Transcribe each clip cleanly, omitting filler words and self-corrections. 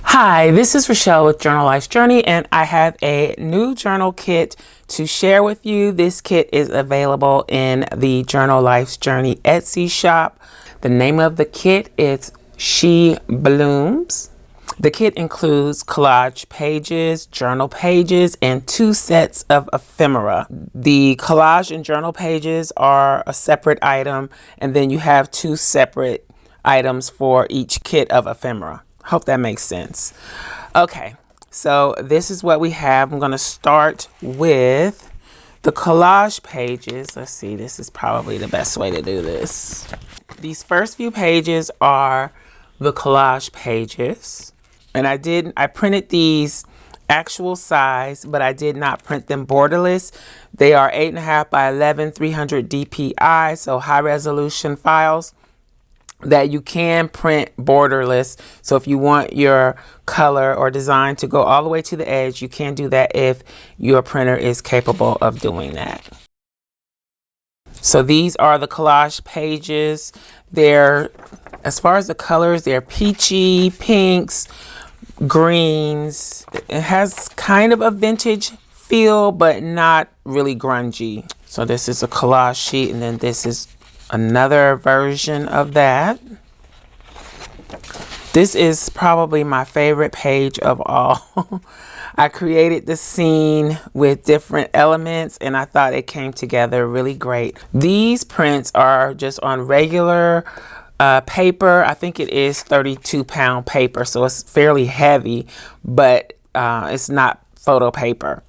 Hi, this is Rachelle with Journal Life's Journey, and I have a new journal kit to share with you. This kit is available in the Journal Life's Journey Etsy shop. The name of the kit is She Blooms. The kit includes collage pages, journal pages, and 2 sets of ephemera. The collage and journal pages are a separate item, and then you have 2 separate items for each kit of ephemera. Hope that makes sense. Okay, so this is what we have. I'm going to start with the collage pages. Let's see, this is probably the best way to do this. These first few pages are the collage pages. And I printed these actual size, but I did not print them borderless. They are 8.5 by 11, 300 DPI, so high resolution files that you can print borderless. So if you want your color or design to go all the way to the edge, you can do that if your printer is capable of doing that. So these are the collage pages. They're, as far as the colors, they're peachy, pinks, greens. It has kind of a vintage feel, but not really grungy. So this is a collage sheet, and then this is another version of that. This is probably my favorite page of all. I created the scene with different elements, and I thought it came together really great. These prints are just on regular paper. I think it is 32-pound paper, so it's fairly heavy, but it's not photo paper.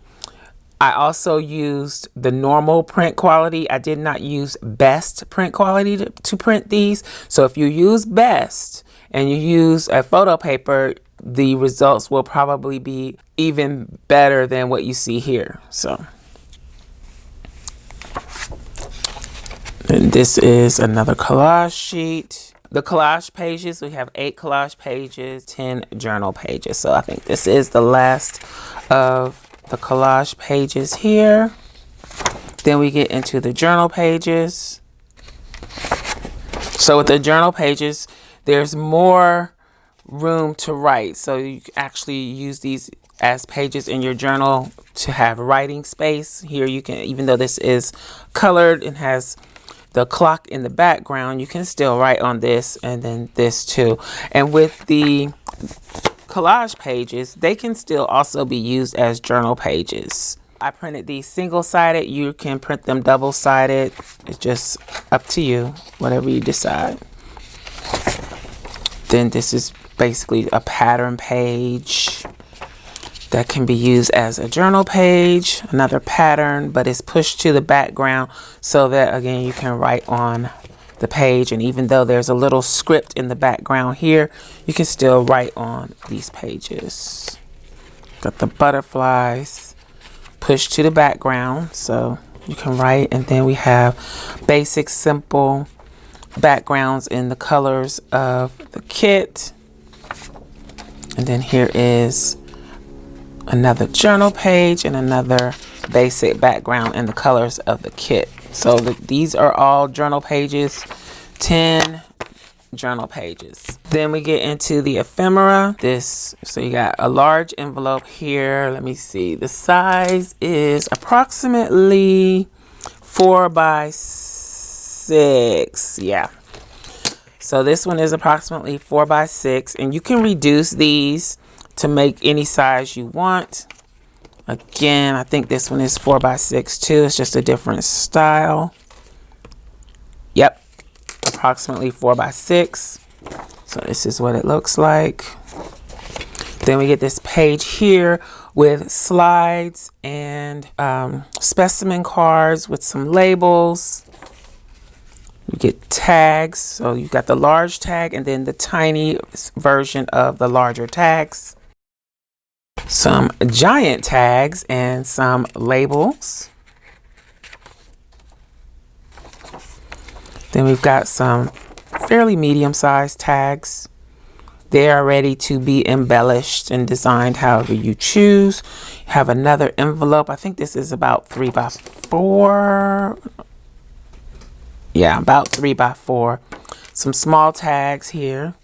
I also used the normal print quality. I did not use best print quality to print these. So if you use best and you use a photo paper, the results will probably be even better than what you see here. So, and this is another collage sheet. The collage pages, we have 8 collage pages, 10 journal pages. So I think this is the last of the collage pages here. Then we get into the journal pages. So with the journal pages, there's more room to write. So you actually use these as pages in your journal to have writing space. Here you can, even though this is colored and has the clock in the background, you can still write on this, and then this too. And with the collage pages, they can still also be used as journal pages. I printed these single-sided. You can print them double-sided. It's just up to you, whatever you decide. Then this is basically a pattern page that can be used as a journal page, another pattern, but it's pushed to the background so that, again, you can write on the page. And even though there's a little script in the background here, you can still write on these pages. Got the butterflies pushed to the background so you can write. And then we have basic, simple backgrounds in the colors of the kit. And then here is another journal page and another basic background in the colors of the kit. So these are all journal pages, 10 journal pages. Then we get into the ephemera. So you got a large envelope here. Let me see. The size is approximately 4 by 6. Yeah. So this one is approximately 4 by 6, and you can reduce these to make any size you want. Again, I think this one is 4 by 6 too. It's just a different style. Yep, approximately 4 by 6. So this is what it looks like. Then we get this page here with slides and specimen cards with some labels. You get tags. So you've got the large tag and then the tiny version of the larger tags. Some giant tags and some labels. Then we've got some fairly medium-sized tags. They are ready to be embellished and designed however you choose. You have another envelope. I think this is about 3 by 4. Yeah, about 3 by 4. Some small tags here.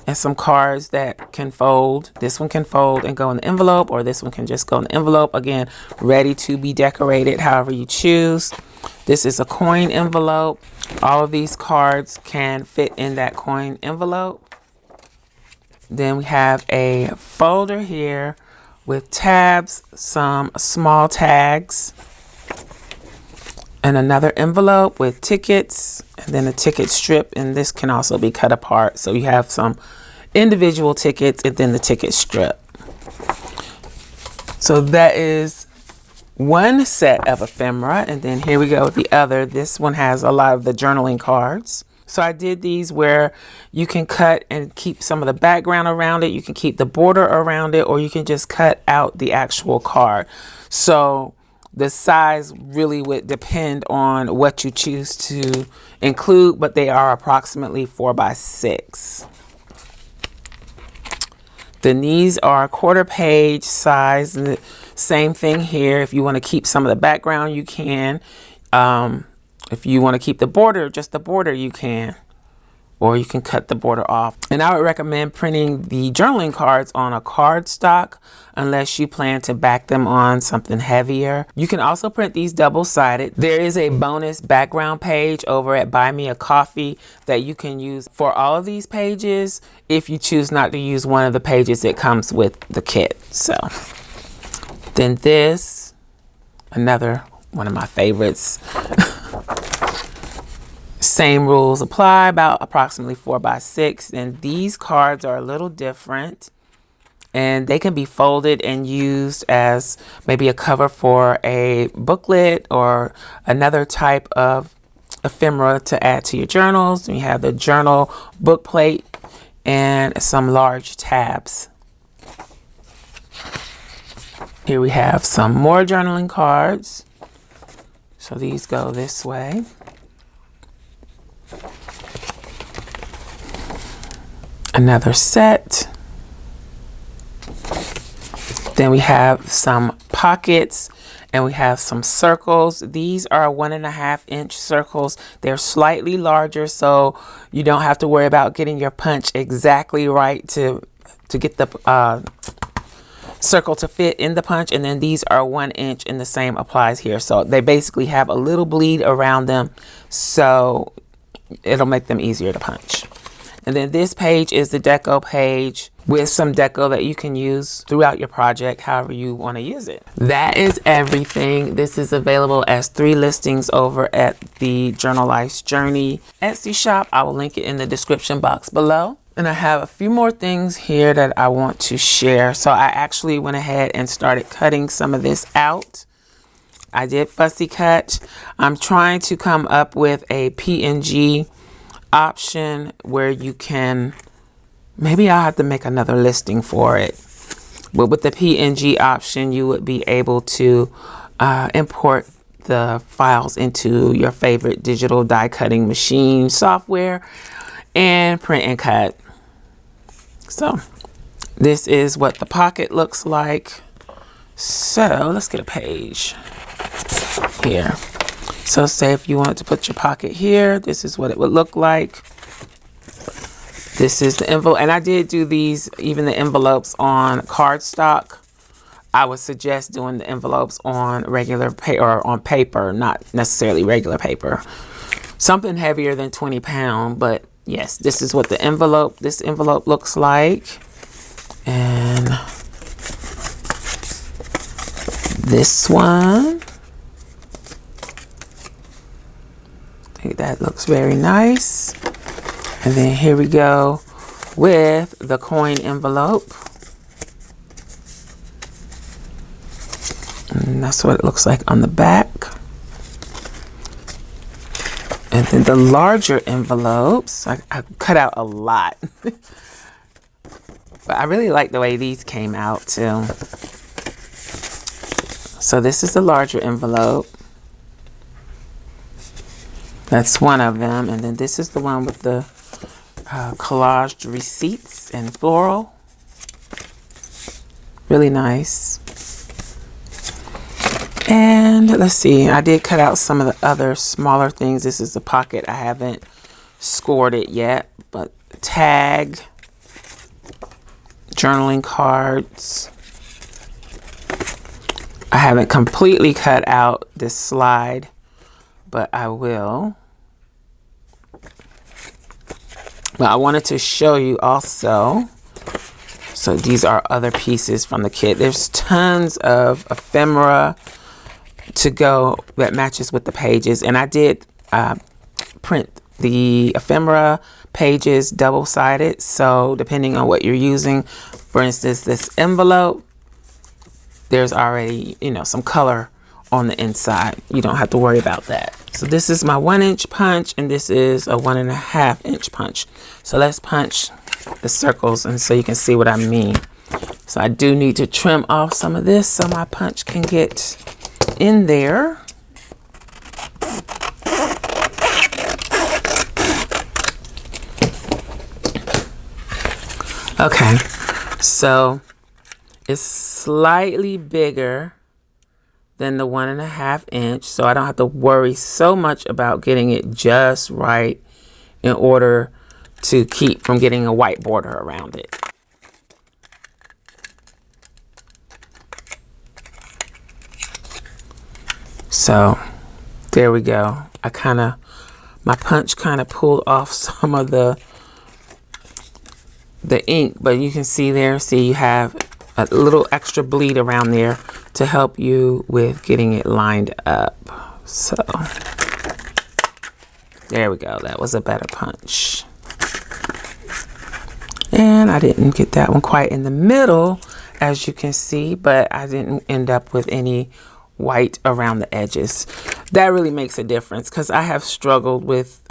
and some cards that can fold. This one can fold and go in the envelope, or this one can just go in the envelope. Again, ready to be decorated however you choose. This is a coin envelope. All of these cards can fit in that coin envelope. Then we have a folder here with tabs, some small tags, and another envelope with tickets, and then a ticket strip, and this can also be cut apart. So you have some individual tickets and then the ticket strip. So that is one set of ephemera, and then here we go with the other. This one has a lot of the journaling cards. So I did these where you can cut and keep some of the background around it. You can keep the border around it, or you can just cut out the actual card. So the size really would depend on what you choose to include, but they are approximately 4 by 6. Then these are 1/4 page size, and the same thing here. If you want to keep some of the background, you can. If you want to keep the border, just the border, you can. Or you can cut the border off. And I would recommend printing the journaling cards on a cardstock unless you plan to back them on something heavier. You can also print these double-sided. There is a bonus background page over at Buy Me a Coffee that you can use for all of these pages if you choose not to use one of the pages that comes with the kit. So then this, another one of my favorites. Same rules apply, about approximately 4 by 6. And these cards are a little different, and they can be folded and used as maybe a cover for a booklet or another type of ephemera to add to your journals. And you have the journal book plate and some large tabs. Here we have some more journaling cards. So these go this way. Another set. Then we have some pockets, and we have some circles. These are 1.5 inch circles. They're slightly larger, so you don't have to worry about getting your punch exactly right to get the circle to fit in the punch. And then these are 1 inch, and the same applies here. So they basically have a little bleed around them, so it'll make them easier to punch. And then this page is the deco page with some deco that you can use throughout your project, however you want to use it. That is everything. This is available as 3 listings over at the Journal Life's Journey Etsy shop. I will link it in the description box below. And I have a few more things here that I want to share. So I actually went ahead and started cutting some of this out. I did fussy cut. I'm trying to come up with a PNG option where you can, maybe I'll have to make another listing for it, but with the PNG option you would be able to import the files into your favorite digital die cutting machine software and print and cut. So this is what the pocket looks like. So let's get a page here. So say if you wanted to put your pocket here, this is what it would look like. This is the envelope, and I did do these, even the envelopes on cardstock. I would suggest doing the envelopes on regular paper, or on paper, not necessarily regular paper. Something heavier than 20 pounds, but yes, this is what this envelope looks like. And this one. That looks very nice. And then here we go with the coin envelope. And that's what it looks like on the back. And then the larger envelopes, I cut out a lot. But I really like the way these came out too. So this is the larger envelope. That's one of them. And then this is the one with the collaged receipts and floral. Really nice. And let's see, I did cut out some of the other smaller things. This is the pocket. I haven't scored it yet, but tag. journaling cards. I haven't completely cut out this slide, but I will. But I wanted to show you also. So these are other pieces from the kit. There's tons of ephemera to go that matches with the pages. And I did print the ephemera pages double-sided. So depending on what you're using, for instance, this envelope, there's already, you know, some color on the inside. You don't have to worry about that. So this is my 1-inch punch, and this is a 1.5-inch punch. So let's punch the circles, and so you can see what I mean. So I do need to trim off some of this so my punch can get in there. Okay, so it's slightly bigger than the 1.5-inch, so I don't have to worry so much about getting it just right in order to keep from getting a white border around it. So there we go. My punch kind of pulled off some of the ink, but you can see there, you have a little extra bleed around there to help you with getting it lined up. So there we go. That was a better punch. And I didn't get that one quite in the middle, as you can see, but I didn't end up with any white around the edges. That really makes a difference, because I have struggled with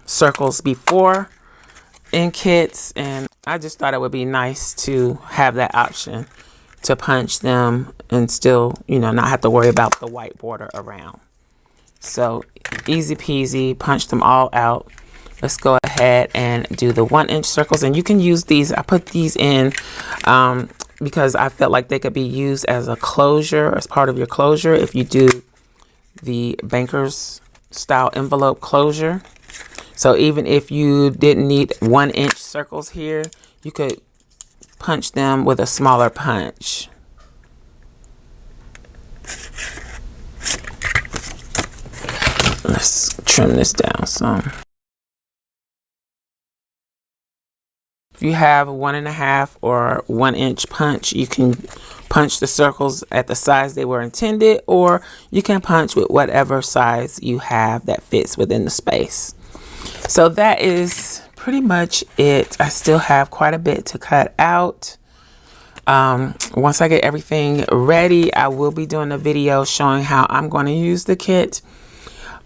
circles before in kits, and I just thought it would be nice to have that option to punch them and still, you know, not have to worry about the white border around. So easy peasy, punch them all out. Let's go ahead and do the 1-inch circles, and you can use these. I put these in because I felt like they could be used as a closure, as part of your closure, if you do the banker's style envelope closure. So even if you didn't need 1-inch circles here, you could punch them with a smaller punch. Let's trim this down some. If you have a 1.5 or 1-inch punch, you can punch the circles at the size they were intended, or you can punch with whatever size you have that fits within the space. So that is pretty much it. I still have quite a bit to cut out. Once I get everything ready, I will be doing a video showing how I'm going to use the kit.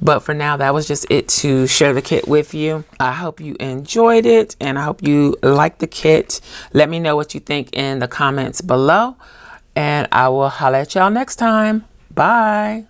But for now, that was just it to share the kit with you. I hope you enjoyed it, and I hope you like the kit. Let me know what you think in the comments below, and I will holler at y'all next time. Bye.